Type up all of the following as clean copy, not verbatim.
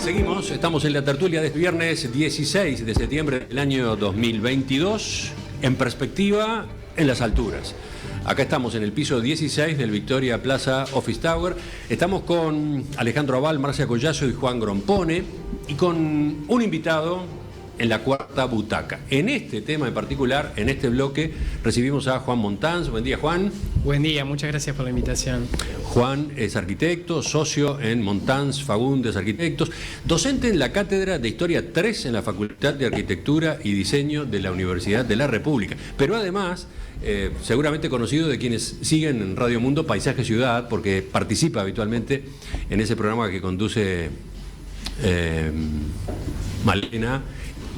Seguimos, estamos en la tertulia de viernes 16 de septiembre del año 2022, en perspectiva, en las alturas. Acá estamos en el piso 16 del Victoria Plaza Office Tower. Estamos con Alejandro Abal, Marcia Collazo y Juan Grompone, y con un invitado en la cuarta butaca. En este tema en particular, en este bloque, recibimos a Juan Montans. Buen día, Juan. Buen día, muchas gracias por la invitación. Juan es arquitecto, socio en Montans Fagundes Arquitectos, docente en la Cátedra de Historia 3 en la Facultad de Arquitectura y Diseño de la Universidad de la República. Pero además, seguramente conocido de quienes siguen en Radio Mundo Paisaje Ciudad, porque participa habitualmente en ese programa que conduce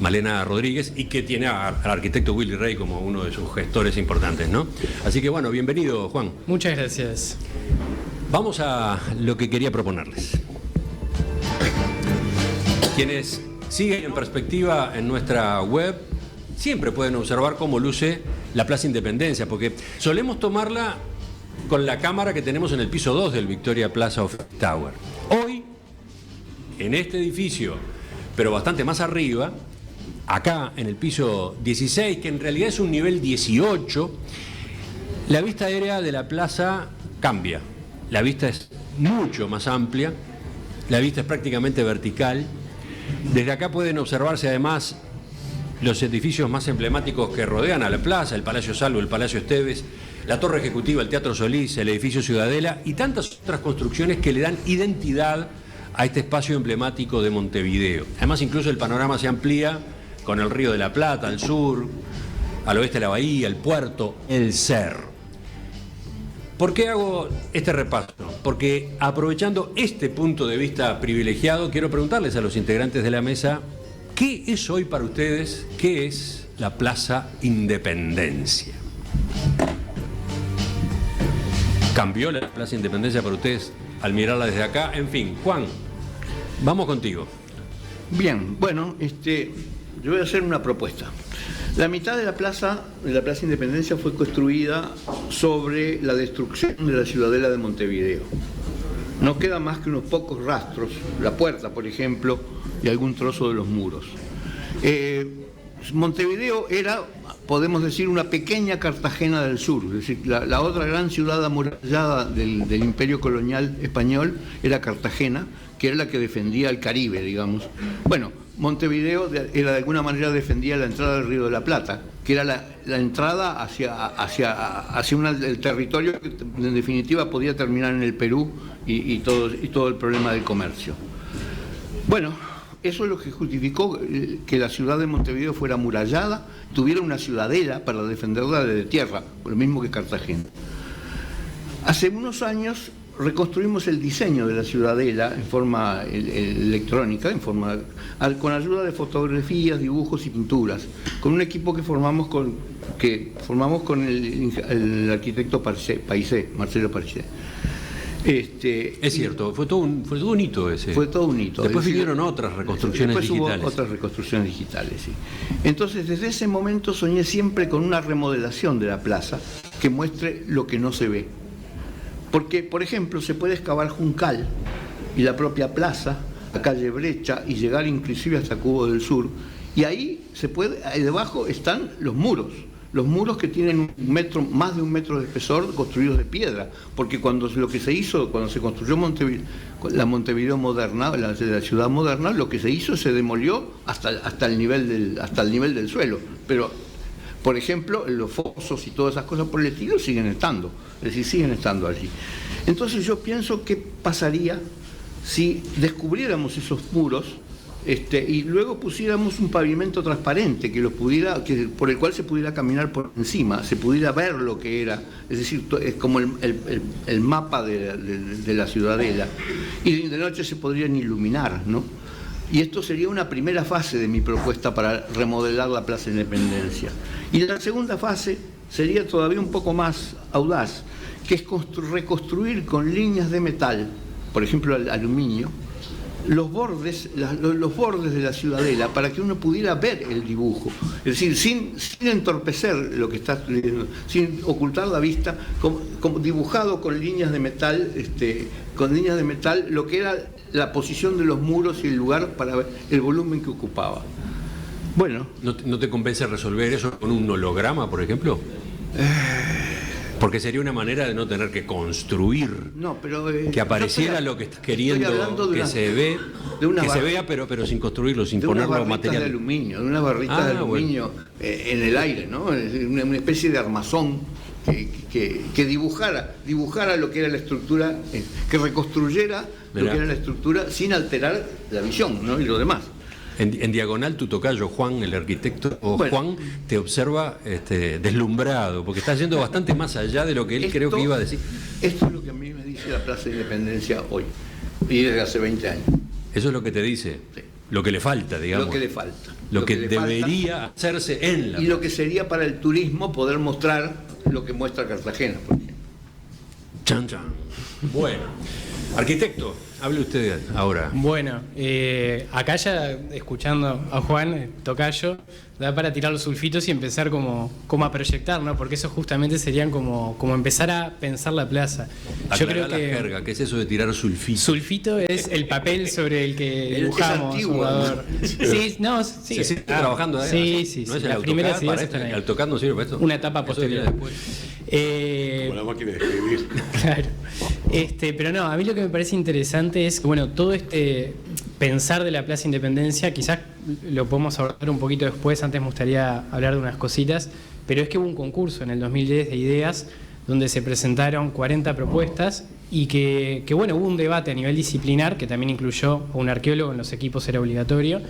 Malena Rodríguez, y que tiene al arquitecto Willy Rey como uno de sus gestores importantes, ¿no? Así que bueno, bienvenido, Juan. Muchas gracias. Vamos a lo que quería proponerles. Quienes siguen en perspectiva en nuestra web siempre pueden observar cómo luce la Plaza Independencia, porque solemos tomarla con la cámara que tenemos en el piso 2 del Victoria Plaza Office Tower. Hoy, en este edificio, pero bastante más arriba, acá en el piso 16, que en realidad es un nivel 18, la vista aérea de la plaza cambia. La vista es mucho más amplia, la vista es prácticamente vertical. Desde acá pueden observarse además los edificios más emblemáticos que rodean a la plaza: el Palacio Salvo, el Palacio Esteves, la Torre Ejecutiva, el Teatro Solís, el Edificio Ciudadela y tantas otras construcciones que le dan identidad a este espacio emblemático de Montevideo. Además, incluso el panorama se amplía con el Río de la Plata al sur, al oeste de la bahía, el puerto, el cerro. ¿Por qué hago este repaso? Porque aprovechando este punto de vista privilegiado, quiero preguntarles a los integrantes de la mesa, ¿qué es hoy para ustedes? ¿Qué es la Plaza Independencia? ¿Cambió la Plaza Independencia para ustedes al mirarla desde acá? En fin, Juan, vamos contigo. Bien, bueno, yo voy a hacer una propuesta. La mitad de la Plaza Independencia fue construida sobre la destrucción de la ciudadela de Montevideo. No queda más que unos pocos rastros, la puerta, por ejemplo, y algún trozo de los muros. Montevideo era, podemos decir, una pequeña Cartagena del Sur, es decir, la otra gran ciudad amurallada del Imperio Colonial Español era Cartagena, que era la que defendía el Caribe, digamos. Bueno, Montevideo era de alguna manera defendía la entrada del Río de la Plata, que era la entrada hacia el territorio que en definitiva podía terminar en el Perú y todo el problema del comercio. Bueno, eso es lo que justificó que la ciudad de Montevideo fuera amurallada, tuviera una ciudadela para defenderla desde tierra, lo mismo que Cartagena. Hace unos años reconstruimos el diseño de la ciudadela en forma electrónica, con ayuda de fotografías, dibujos y pinturas, con un equipo que formamos con el arquitecto Paisé, Marcelo Paisé. Es cierto, fue todo un hito ese. Fue todo un hito. Después vinieron otras reconstrucciones digitales. Hubo otras reconstrucciones digitales, sí. Entonces, desde ese momento soñé siempre con una remodelación de la plaza que muestre lo que no se ve. Porque, por ejemplo, se puede excavar Juncal y la propia plaza, la calle Brecha, y llegar inclusive hasta Cubo del Sur, y ahí debajo están los muros que tienen más de un metro de espesor, construidos de piedra, porque cuando se construyó la Montevideo moderna, la ciudad moderna, lo que se hizo se demolió hasta el nivel del suelo, pero por ejemplo los fosos y todas esas cosas por el estilo siguen estando allí. Entonces yo pienso qué pasaría si descubriéramos esos muros y luego pusiéramos un pavimento transparente por el cual se pudiera caminar por encima, se pudiera ver lo que era, es decir, es como el mapa de la ciudadela, y de noche se podrían iluminar, ¿no? Y esto sería una primera fase de mi propuesta para remodelar la Plaza Independencia. Y la segunda fase sería todavía un poco más audaz, que es reconstruir con líneas de metal, por ejemplo aluminio, los bordes de la ciudadela para que uno pudiera ver el dibujo, es decir, sin entorpecer lo que está leyendo, sin ocultar la vista, como dibujado con líneas de metal, lo que era la posición de los muros y el lugar para ver el volumen que ocupaba. Bueno. ¿No te convence resolver eso con un holograma, por ejemplo? Porque sería una manera de no tener que construir, no, pero, que apareciera lo que estás queriendo que se vea, pero sin construirlo, sin ponerlo material. De aluminio, de una barrita de aluminio, bueno, en el aire, ¿no? Una especie de armazón que dibujara lo que era la estructura, que reconstruyera lo que era la estructura sin alterar la visión, ¿no? Y lo demás. En diagonal tu tocayo Juan, el arquitecto, Juan, te observa deslumbrado, porque está yendo bastante más allá de lo que él creo que iba a decir. Esto es lo que a mí me dice la Plaza de Independencia hoy, y desde hace 20 años. Eso es lo que te dice, sí. Lo que le falta, digamos. Lo que le falta. Lo que debería hacerse en la... Y lo que sería para el turismo poder mostrar lo que muestra Cartagena, por ejemplo. Chan, chan. Bueno, arquitecto, hable usted ahora. Bueno, acá ya escuchando a Juan, tocayo, da para tirar los sulfitos y empezar como a proyectar, ¿no? Porque eso justamente serían como empezar a pensar la plaza. Yo creo que la jerga, ¿qué es eso de tirar sulfito? Sulfito es el papel sobre el que dibujamos. Es antiguo, ¿no? Sí, no, sí. ¿Se sigue trabajando ahí? Sí. ¿No es las primeras ideas están ahí? ¿El AutoCAD no sirve para esto? Una etapa posterior. Como la máquina de escribir. Claro. Pero no, a mí lo que me parece interesante es que, bueno, todo este pensar de la Plaza Independencia, quizás lo podemos abordar un poquito después, antes me gustaría hablar de unas cositas, pero es que hubo un concurso en el 2010 de ideas donde se presentaron 40 propuestas y que bueno, hubo un debate a nivel disciplinar que también incluyó a un arqueólogo, en los equipos era obligatorio,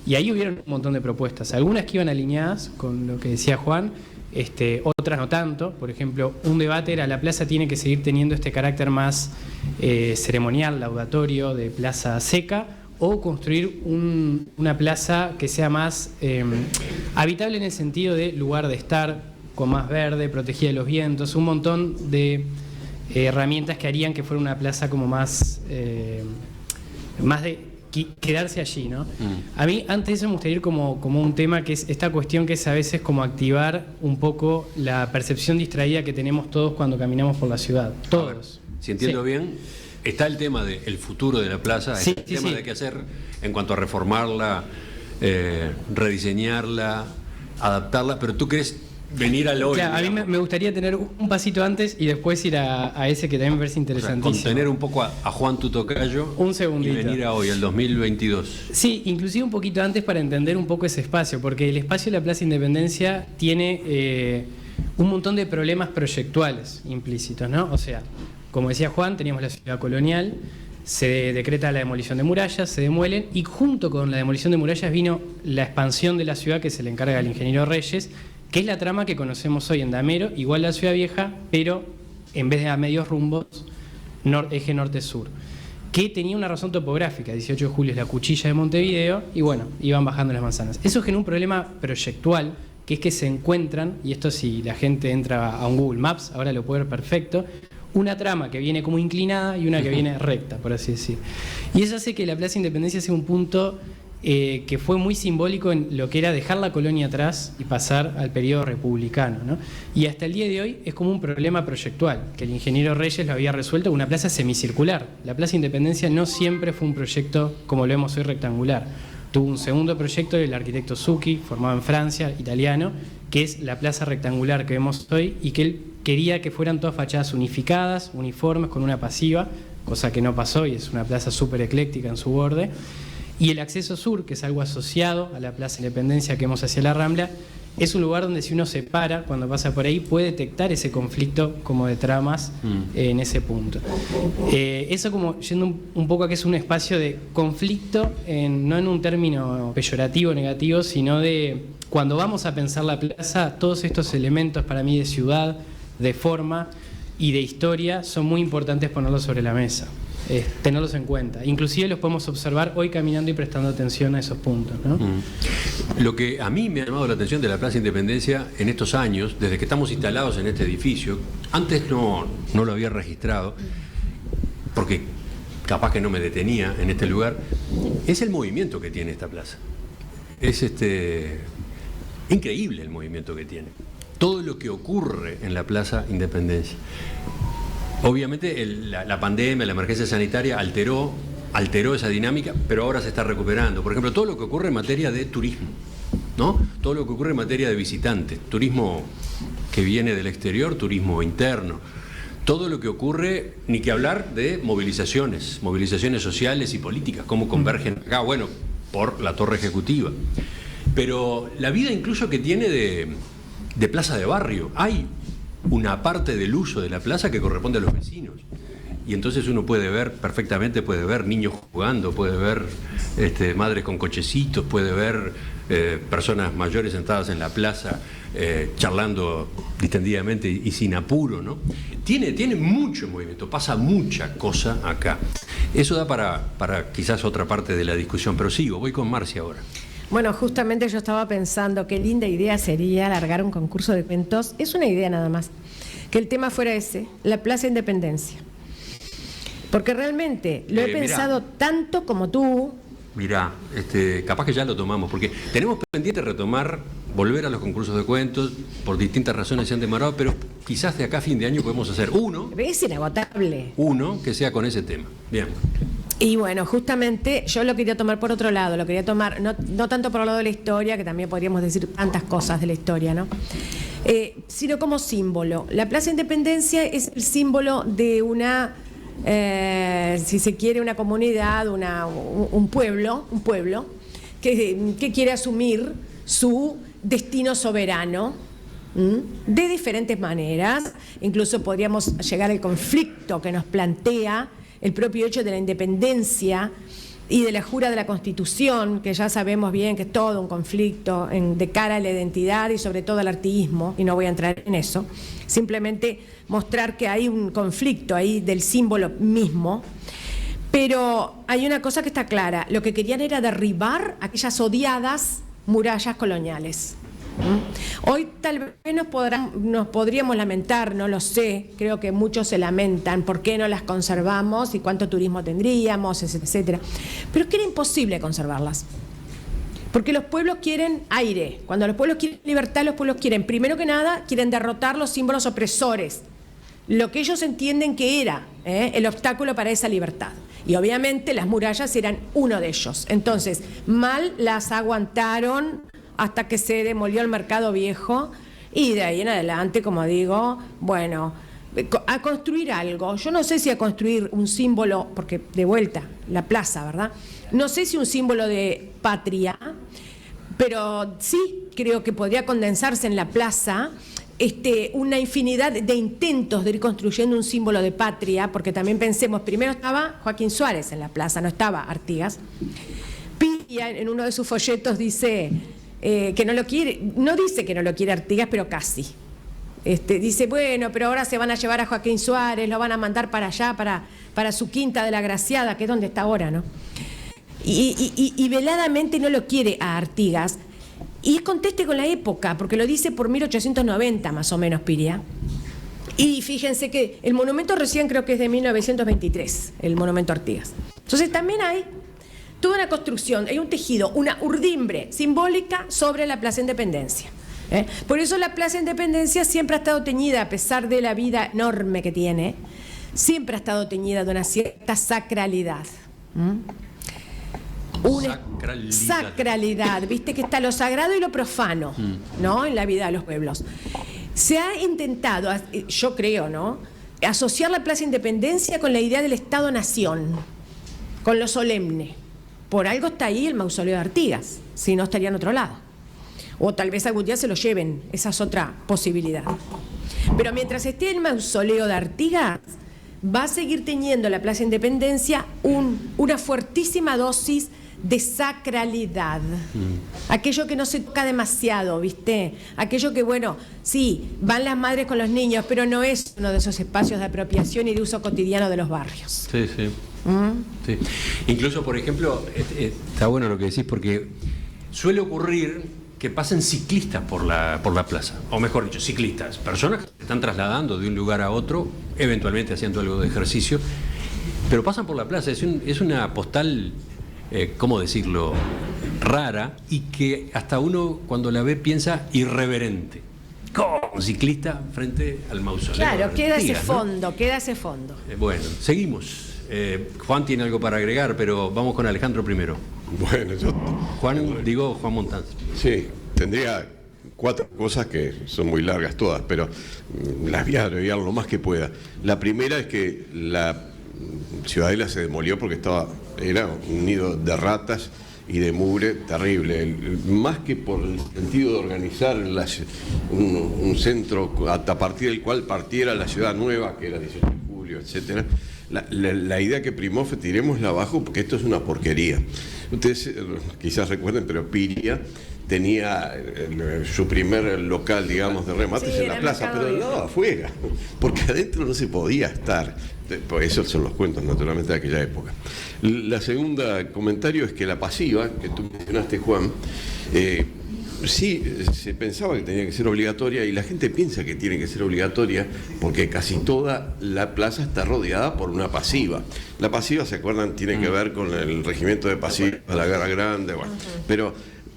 y ahí hubieron un montón de propuestas, algunas que iban alineadas con lo que decía Juan, otras no tanto. Por ejemplo, un debate era: la plaza tiene que seguir teniendo este carácter más ceremonial, laudatorio, de plaza seca, o construir una plaza que sea más habitable en el sentido de lugar de estar, con más verde, protegida de los vientos, un montón de herramientas que harían que fuera una plaza como más de quedarse allí, ¿no? A mí antes de eso me gustaría ir como un tema que es esta cuestión que es a veces como activar un poco la percepción distraída que tenemos todos cuando caminamos por la ciudad. Todos. Ver, si entiendo bien, está el tema del futuro de la plaza, sí, el tema de qué hacer en cuanto a reformarla, rediseñarla, adaptarla, pero tú crees venir al hoy. Claro, a mí me gustaría tener un pasito antes y después ir a ese que también me parece interesantísimo. O sea, contener un poco a Juan tu tocayo un segundito. Y venir a hoy, al 2022. Sí, inclusive un poquito antes para entender un poco ese espacio, porque el espacio de la Plaza Independencia tiene un montón de problemas proyectuales implícitos, ¿no? O sea, como decía Juan, teníamos la ciudad colonial, se decreta la demolición de murallas, se demuelen, y junto con la demolición de murallas vino la expansión de la ciudad que se le encarga al ingeniero Reyes, que es la trama que conocemos hoy en Damero, igual la Ciudad Vieja, pero en vez de a medios rumbos, eje norte-sur, que tenía una razón topográfica. 18 de julio es la cuchilla de Montevideo, y bueno, iban bajando las manzanas. Eso genera un problema proyectual, que es que se encuentran, y esto si la gente entra a un Google Maps, ahora lo puede ver perfecto, una trama que viene como inclinada y una que viene recta, por así decir. Y eso hace que la Plaza Independencia sea un punto que fue muy simbólico en lo que era dejar la colonia atrás y pasar al periodo republicano, ¿no? Y hasta el día de hoy es como un problema proyectual, que el ingeniero Reyes lo había resuelto con una plaza semicircular. La Plaza Independencia no siempre fue un proyecto como lo vemos hoy, rectangular. Tuvo un segundo proyecto del arquitecto Zucchi, formado en Francia, italiano, que es la plaza rectangular que vemos hoy, y que él quería que fueran todas fachadas unificadas, uniformes, con una pasiva, cosa que no pasó, y es una plaza súper ecléctica en su borde. Y el acceso sur, que es algo asociado a la Plaza Independencia que vemos hacia la Rambla, es un lugar donde si uno se para cuando pasa por ahí puede detectar ese conflicto como de tramas en ese punto. Eso como yendo un poco a que es un espacio de conflicto, no en un término peyorativo, negativo, sino de cuando vamos a pensar la plaza, todos estos elementos para mí de ciudad, de forma y de historia son muy importantes ponerlos sobre la mesa. Tenerlos en cuenta. Inclusive los podemos observar hoy caminando y prestando atención a esos puntos, ¿no? Lo que a mí me ha llamado la atención de la Plaza Independencia en estos años, desde que estamos instalados en este edificio, antes no lo había registrado, porque capaz que no me detenía en este lugar, es el movimiento que tiene esta plaza. Es increíble el movimiento que tiene. Todo lo que ocurre en la Plaza Independencia. Obviamente la pandemia, la emergencia sanitaria alteró esa dinámica, pero ahora se está recuperando. Por ejemplo, todo lo que ocurre en materia de turismo, ¿no? Todo lo que ocurre en materia de visitantes, turismo que viene del exterior, turismo interno. Todo lo que ocurre, ni que hablar de movilizaciones sociales y políticas, cómo convergen acá, bueno, por la torre ejecutiva. Pero la vida incluso que tiene de plaza de barrio, hay una parte del uso de la plaza que corresponde a los vecinos. Y entonces uno puede ver, perfectamente puede ver niños jugando, puede ver madres con cochecitos, puede ver personas mayores sentadas en la plaza charlando distendidamente y sin apuro, ¿no? Tiene mucho movimiento, pasa mucha cosa acá. Eso da para quizás otra parte de la discusión, pero sigo, voy con Marcia ahora. Bueno, justamente yo estaba pensando qué linda idea sería alargar un concurso de cuentos. Es una idea nada más. Que el tema fuera ese, la Plaza Independencia. Porque realmente lo he pensado tanto como tú. Mirá, capaz que ya lo tomamos, porque tenemos pendiente volver a los concursos de cuentos, por distintas razones se han demorado, pero quizás de acá a fin de año podemos hacer uno. Es inagotable. Uno que sea con ese tema. Bien. Y bueno, justamente yo lo quería tomar por otro lado, lo quería tomar no tanto por el lado de la historia, que también podríamos decir tantas cosas de la historia, ¿no? Sino como símbolo. La Plaza Independencia es el símbolo de una, si se quiere, una comunidad, un pueblo que quiere asumir su destino soberano de diferentes maneras. Incluso podríamos llegar al conflicto que nos plantea el propio hecho de la independencia y de la jura de la Constitución, que ya sabemos bien que es todo un conflicto de cara a la identidad y sobre todo al artiguismo, y no voy a entrar en eso, simplemente mostrar que hay un conflicto ahí del símbolo mismo. Pero hay una cosa que está clara, lo que querían era derribar aquellas odiadas murallas coloniales. Hoy tal vez nos podríamos lamentar, no lo sé, creo que muchos se lamentan por qué no las conservamos y cuánto turismo tendríamos, etcétera. Pero es que era imposible conservarlas. Porque los pueblos quieren aire. Cuando los pueblos quieren libertad, los pueblos quieren, primero que nada, quieren derrotar los símbolos opresores, lo que ellos entienden que era el obstáculo para esa libertad. Y obviamente las murallas eran uno de ellos. Entonces, mal las aguantaron hasta que se demolió el mercado viejo y de ahí en adelante, como digo, bueno, a construir algo. Yo no sé si a construir un símbolo, porque de vuelta, la plaza, ¿verdad? No sé si un símbolo de patria, pero sí creo que podría condensarse en la plaza una infinidad de intentos de ir construyendo un símbolo de patria, porque también pensemos, primero estaba Joaquín Suárez en la plaza, no estaba Artigas. Piria en uno de sus folletos dice que no lo quiere, no dice que no lo quiere Artigas, pero casi. Dice, bueno, pero ahora se van a llevar a Joaquín Suárez, lo van a mandar para allá, para su quinta de la Graciada, que es donde está ahora, ¿no? Y veladamente no lo quiere a Artigas. Y es conteste con la época, porque lo dice por 1890 más o menos Piria. Y fíjense que el monumento recién creo que es de 1923, el monumento Artigas. Entonces también hay toda una construcción, hay un tejido, una urdimbre simbólica sobre la Plaza Independencia. Por eso la Plaza Independencia siempre ha estado teñida, a pesar de la vida enorme que tiene, siempre ha estado teñida de una cierta sacralidad. Una sacralidad, viste que está lo sagrado y lo profano, ¿no? En la vida de los pueblos. Se ha intentado, yo creo, ¿no?, asociar la Plaza Independencia con la idea del Estado-Nación, con lo solemne. Por algo está ahí el mausoleo de Artigas, si no estaría en otro lado. O tal vez algún día se lo lleven, esa es otra posibilidad. Pero mientras esté el mausoleo de Artigas, va a seguir teniendo la Plaza Independencia una fuertísima dosis de sacralidad. Aquello que no se toca demasiado, ¿viste? Aquello que, bueno, sí, van las madres con los niños, pero no es uno de esos espacios de apropiación y de uso cotidiano de los barrios. Sí, sí. Sí. Incluso, por ejemplo, está bueno lo que decís, porque suele ocurrir que pasen ciclistas por la plaza, o mejor dicho, ciclistas, personas que se están trasladando de un lugar a otro, eventualmente haciendo algo de ejercicio, pero pasan por la plaza. Es una postal, ¿cómo decirlo?, rara, y que hasta uno cuando la ve piensa irreverente. Como un ciclista frente al mausoleo. Claro, queda ese Artigas, ¿no? fondo, queda ese fondo. Bueno, seguimos. Juan tiene algo para agregar, pero vamos con Alejandro primero. Bueno, Juan Montanz. Sí, tendría 4 cosas que son muy largas todas, pero las voy a abreviar lo más que pueda. La primera es que la Ciudadela se demolió porque era un nido de ratas y de mugre terrible, más que por el sentido de organizar un centro a partir del cual partiera la ciudad nueva, que era 18 de julio, etcétera. La idea que primó fue tirémosla abajo porque esto es una porquería. Ustedes quizás recuerden, pero Piria tenía su primer local, digamos, de remates en la plaza, pero del lado afuera, porque adentro no se podía estar. Por eso son los cuentos, naturalmente, de aquella época. La segunda comentario es que la pasiva, que tú mencionaste, Juan, sí, se pensaba que tenía que ser obligatoria y la gente piensa que tiene que ser obligatoria porque casi toda la plaza está rodeada por una pasiva. La pasiva, ¿se acuerdan? Tiene que ver con el regimiento de pasivas, la Guerra Grande, bueno,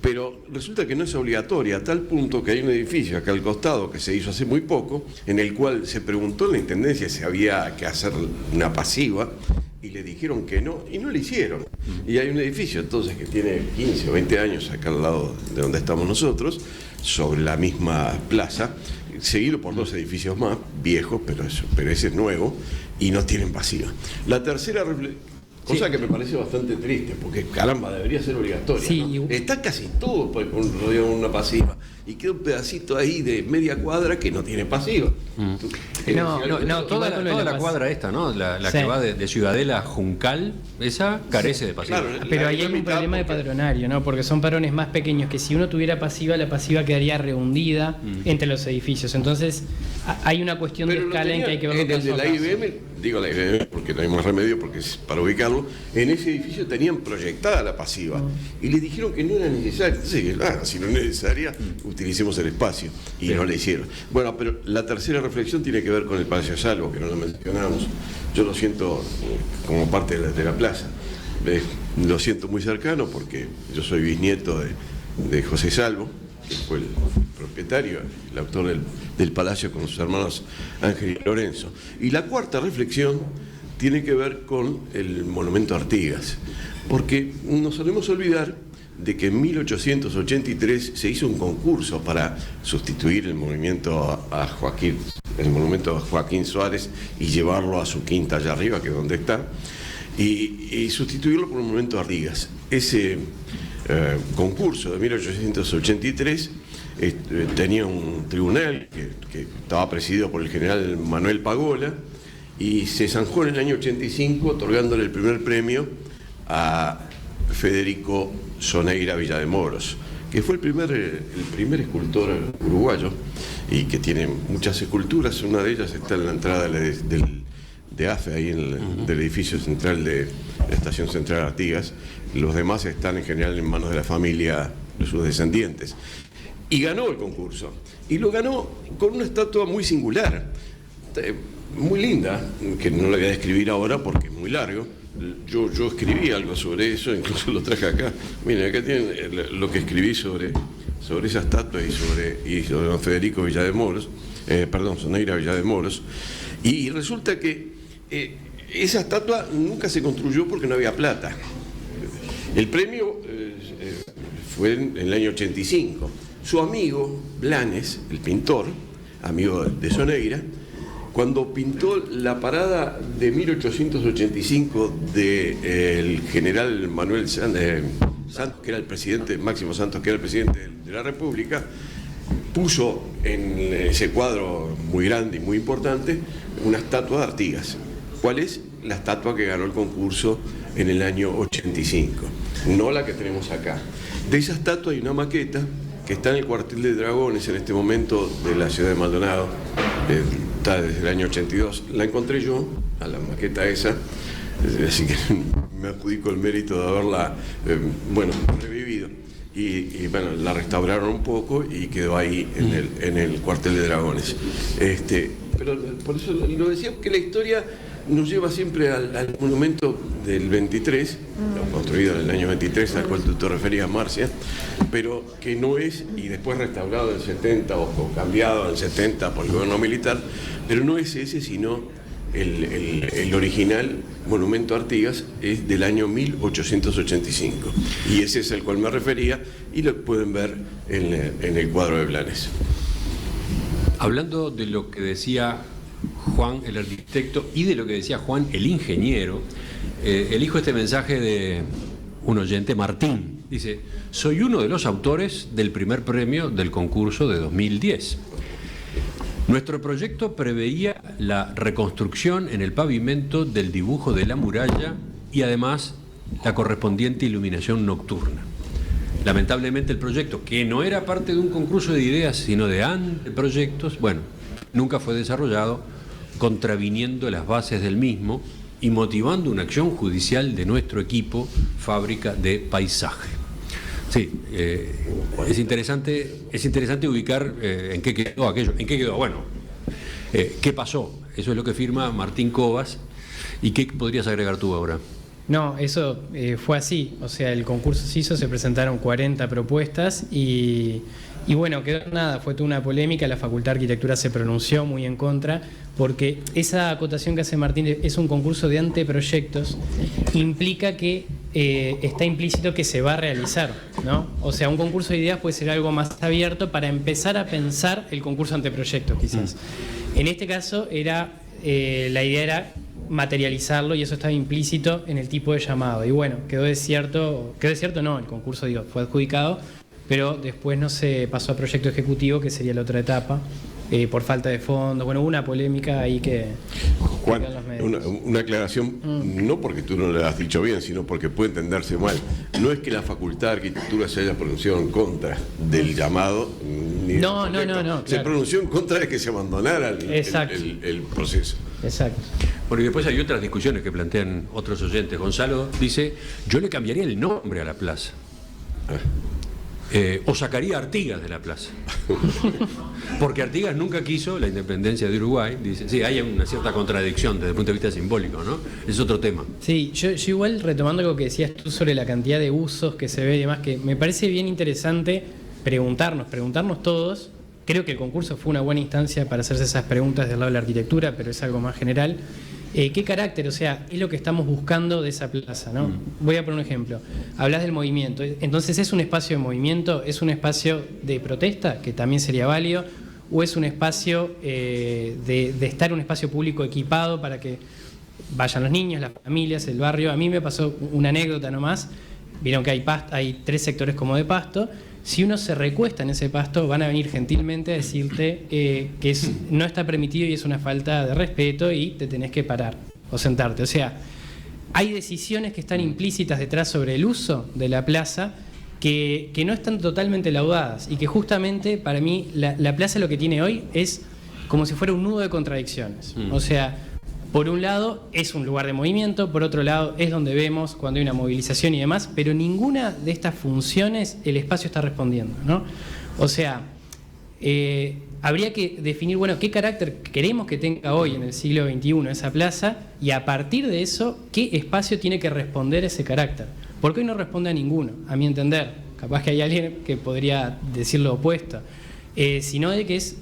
pero resulta que no es obligatoria, a tal punto que hay un edificio acá al costado que se hizo hace muy poco, en el cual se preguntó en la Intendencia si había que hacer una pasiva, y le dijeron que no, y no le hicieron. Y hay un edificio entonces que tiene 15 o 20 años acá al lado de donde estamos nosotros, sobre la misma plaza, seguido por 2 edificios más, viejos, pero ese es nuevo, y no tienen pasiva. La tercera cosa que me parece bastante triste, porque caramba, debería ser obligatoria. Sí, ¿no? Está casi todo rodeado de una pasiva. Y queda un pedacito ahí de media cuadra que no tiene pasiva. Toda la cuadra esta, ¿no? La Sí. que va de Ciudadela a Juncal, esa carece de pasiva. Claro, Pero la ahí hay un mitad problema de porque- padronario, ¿no? Porque son padrones más pequeños que si uno tuviera pasiva, la pasiva quedaría rehundida entre los edificios. Entonces, hay una cuestión de Pero lo escala en que hay que verlo en el de caso a la caso. IBM, digo la IBM porque no hay más remedio, porque es para ubicarlo, en ese edificio tenían proyectada la pasiva y les dijeron que no era necesaria. Entonces, si no es necesaria, utilicemos el espacio. Y no le hicieron. Bueno, pero la tercera reflexión tiene que ver con el Palacio Salvo, que no lo mencionamos. Yo lo siento como parte de la plaza. Lo siento muy cercano porque yo soy bisnieto de José Salvo, que fue el propietario, el autor del palacio con sus hermanos Ángel y Lorenzo. Y la cuarta reflexión tiene que ver con el monumento a Artigas, porque nos solemos olvidar de que en 1883 se hizo un concurso para sustituir el monumento a Joaquín Suárez y llevarlo a su quinta allá arriba, que es donde está, y sustituirlo por un monumento a Artigas. Ese concurso de 1883 tenía un tribunal que estaba presidido por el general Manuel Pagola y se zanjó en el año 85 otorgándole el primer premio a Federico Soneira Villademoros, que fue el primer escultor uruguayo y que tiene muchas esculturas. Una de ellas está en la entrada de AFE, ahí del edificio central de la Estación Central Artigas. Los demás están en general en manos de la familia de sus descendientes. Y ganó el concurso. Y lo ganó con una estatua muy singular, muy linda, que no la voy a describir ahora porque es muy largo. Yo escribí algo sobre eso, incluso lo traje acá. Miren, acá tienen lo que escribí sobre esa estatua y sobre don Federico Villademoros, Soneira Villademoros. Y resulta que esa estatua nunca se construyó porque no había plata. El premio fue en el año 85. Su amigo Blanes, el pintor, amigo de Soneira, cuando pintó la parada de 1885 del general Manuel Santos, que era el presidente, Máximo Santos, que era el presidente de la República, puso en ese cuadro muy grande y muy importante una estatua de Artigas. ¿Cuál es? La estatua que ganó el concurso en el año 85, no la que tenemos acá. De esa estatua hay una maqueta que está en el cuartel de Dragones en este momento de la ciudad de Maldonado, está desde el año 82. La encontré yo, a la maqueta esa, así que me adjudico el mérito de haberla, revivido. Y la restauraron un poco y quedó ahí en el cuartel de Dragones. pero por eso lo decía, que la historia nos lleva siempre al monumento del 23, construido en el año 23, al cual tú te referías, Marcia, pero que no es, y después restaurado en el 70 o cambiado en el 70 por el gobierno militar, pero no es ese, sino el original monumento Artigas es del año 1885, y ese es al cual me refería, y lo pueden ver en el cuadro de Blanes. Hablando de lo que decía Juan, el arquitecto, y de lo que decía Juan, el ingeniero, elijo este mensaje de un oyente, Martín. Dice: soy uno de los autores del primer premio del concurso de 2010. Nuestro proyecto preveía la reconstrucción en el pavimento del dibujo de la muralla y además la correspondiente iluminación nocturna. Lamentablemente el proyecto, que no era parte de un concurso de ideas, sino de anteproyectos, bueno, nunca fue desarrollado, contraviniendo las bases del mismo y motivando una acción judicial de nuestro equipo, Fábrica de Paisaje. Sí, es interesante ubicar en qué quedó aquello, bueno, qué pasó. Eso es lo que firma Martín Cobas. ¿Y qué podrías agregar tú ahora? No, eso fue así. O sea, el concurso se hizo, se presentaron 40 propuestas y bueno, quedó nada, fue toda una polémica. La Facultad de Arquitectura se pronunció muy en contra, porque esa acotación que hace Martín es un concurso de anteproyectos, implica que está implícito que se va a realizar, ¿no? O sea, un concurso de ideas puede ser algo más abierto para empezar a pensar el concurso anteproyectos, quizás. En este caso la idea era materializarlo, y eso estaba implícito en el tipo de llamado. Y bueno, quedó desierto no, el concurso fue adjudicado, pero después no se pasó a proyecto ejecutivo, que sería la otra etapa, por falta de fondos. Bueno, hubo una polémica ahí que... Juan, una aclaración, no porque tú no lo has dicho bien, sino porque puede entenderse mal. No es que la Facultad de Arquitectura se haya pronunciado en contra del llamado, ni No, del proyecto. claro. Se pronunció en contra de que se abandonara el proceso. Exacto. Bueno, y después hay otras discusiones que plantean otros oyentes. Gonzalo dice: yo le cambiaría el nombre a la plaza. O sacaría a Artigas de la plaza. Porque Artigas nunca quiso la independencia de Uruguay. Dice, sí, hay una cierta contradicción desde el punto de vista simbólico, ¿no? Es otro tema. Sí, yo igual, retomando lo que decías tú sobre la cantidad de usos que se ve y demás, que me parece bien interesante preguntarnos todos. Creo que el concurso fue una buena instancia para hacerse esas preguntas del lado de la arquitectura, pero es algo más general. ¿Qué carácter? O sea, es lo que estamos buscando de esa plaza, ¿no? Voy a poner un ejemplo. Hablas del movimiento. Entonces, ¿es un espacio de movimiento? ¿Es un espacio de protesta, que también sería válido? ¿O es un espacio de estar en un espacio público equipado para que vayan los niños, las familias, el barrio? A mí me pasó una anécdota nomás. Vieron que hay 3 sectores como de pasto. Si uno se recuesta en ese pasto, van a venir gentilmente a decirte que no está permitido y es una falta de respeto y te tenés que parar o sentarte. O sea, hay decisiones que están implícitas detrás sobre el uso de la plaza que no están totalmente laudadas, y que justamente para mí la plaza lo que tiene hoy es como si fuera un nudo de contradicciones. O sea, por un lado es un lugar de movimiento, por otro lado es donde vemos cuando hay una movilización y demás, pero ninguna de estas funciones el espacio está respondiendo, ¿no? O sea, habría que definir, bueno, qué carácter queremos que tenga hoy en el siglo XXI esa plaza, y a partir de eso, qué espacio tiene que responder ese carácter. Porque hoy no responde a ninguno, a mi entender. Capaz que hay alguien que podría decir lo opuesto. Sino de que es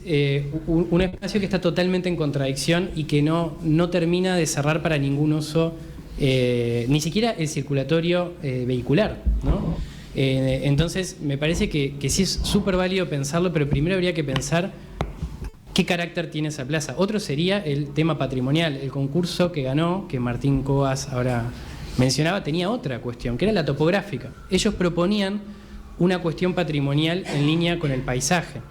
un espacio que está totalmente en contradicción y que no termina de cerrar para ningún uso, ni siquiera el circulatorio vehicular, ¿no? Entonces me parece que sí es súper válido pensarlo, pero primero habría que pensar qué carácter tiene esa plaza. Otro sería el tema patrimonial. El concurso que ganó, que Martín Cobas ahora mencionaba, tenía otra cuestión, que era la topográfica. Ellos proponían una cuestión patrimonial en línea con el paisaje.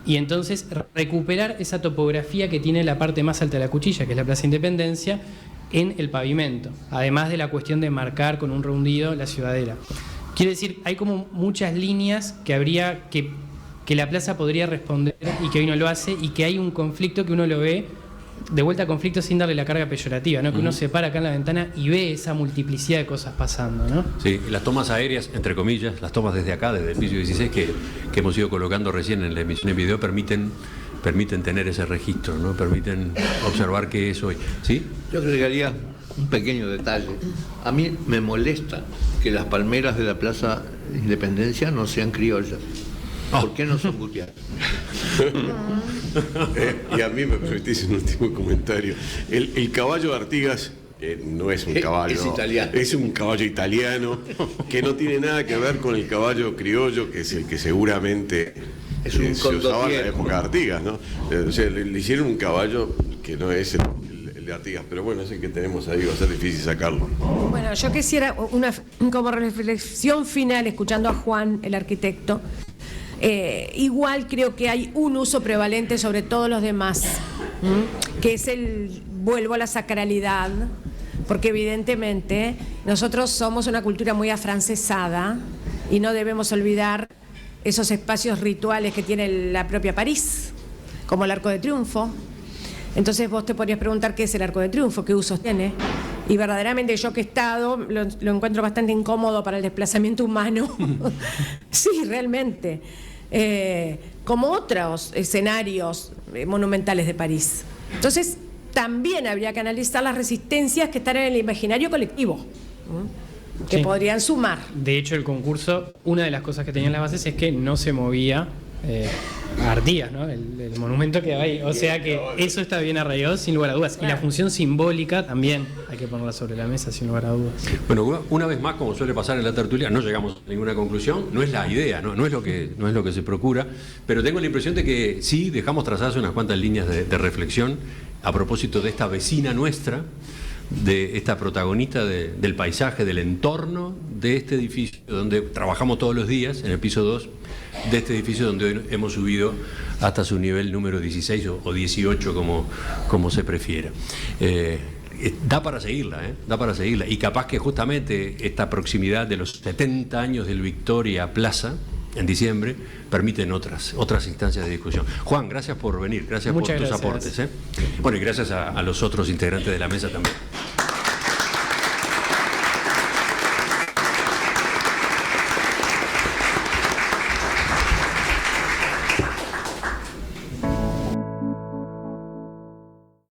Y entonces recuperar esa topografía que tiene la parte más alta de la Cuchilla, que es la Plaza Independencia, en el pavimento, además de la cuestión de marcar con un rehundido la ciudadela. Quiere decir, hay como muchas líneas que habría que la plaza podría responder y que hoy no lo hace, y que hay un conflicto que uno lo ve, de vuelta a conflicto sin darle la carga peyorativa, ¿no? Que uno se para acá en la ventana y ve esa multiplicidad de cosas pasando, ¿no? Sí, las tomas aéreas, entre comillas, las tomas desde acá, desde el piso 16, que hemos ido colocando recién en la emisión en video, permiten permiten tener ese registro, ¿no? Permiten observar qué es hoy. ¿Sí? Yo agregaría un pequeño detalle. A mí me molesta que las palmeras de la Plaza Independencia no sean criollas. ¿Por qué no son gutiérrez? Y a mí me permitís un último comentario. El caballo de Artigas no es un caballo. Es italiano. Es un caballo italiano que no tiene nada que ver con el caballo criollo, que es el que seguramente Es un se usaba en la condottiero. época de Artigas, ¿no? O sea, le hicieron un caballo que no es el de Artigas, pero bueno, es el que tenemos ahí, va a ser difícil sacarlo. Bueno, yo quisiera como reflexión final, escuchando a Juan, el arquitecto, igual creo que hay un uso prevalente sobre todos los demás, que es vuelvo a la sacralidad, porque evidentemente nosotros somos una cultura muy afrancesada y no debemos olvidar esos espacios rituales que tiene la propia París, como el Arco de Triunfo. Entonces vos te podrías preguntar qué es el Arco de Triunfo, qué usos tiene. Y verdaderamente yo que he estado, lo encuentro bastante incómodo para el desplazamiento humano. Sí, realmente. Como otros escenarios monumentales de París. Entonces, también habría que analizar las resistencias que están en el imaginario colectivo, que Sí. podrían sumar. De hecho, el concurso, una de las cosas que tenía en las bases es que no se movía a Artigas, ¿no? El monumento que hay. O sea que eso está bien arraigado, sin lugar a dudas. Y la función simbólica también hay que ponerla sobre la mesa, sin lugar a dudas. Bueno, una vez más, como suele pasar en la tertulia, no llegamos a ninguna conclusión, no es la idea, no es lo que se procura, pero tengo la impresión de que sí dejamos trazadas unas cuantas líneas de reflexión a propósito de esta vecina nuestra, de esta protagonista del paisaje, del entorno de este edificio donde trabajamos todos los días, en el piso 2, de este edificio donde hoy hemos subido hasta su nivel número 16 o 18, como se prefiera. Da para seguirla, da para seguirla. Y capaz que justamente esta proximidad de los 70 años del Victoria Plaza, en diciembre, permiten otras instancias de discusión. Juan, gracias por venir, gracias Muchas por tus gracias. aportes. Bueno, y gracias a los otros integrantes de la mesa también.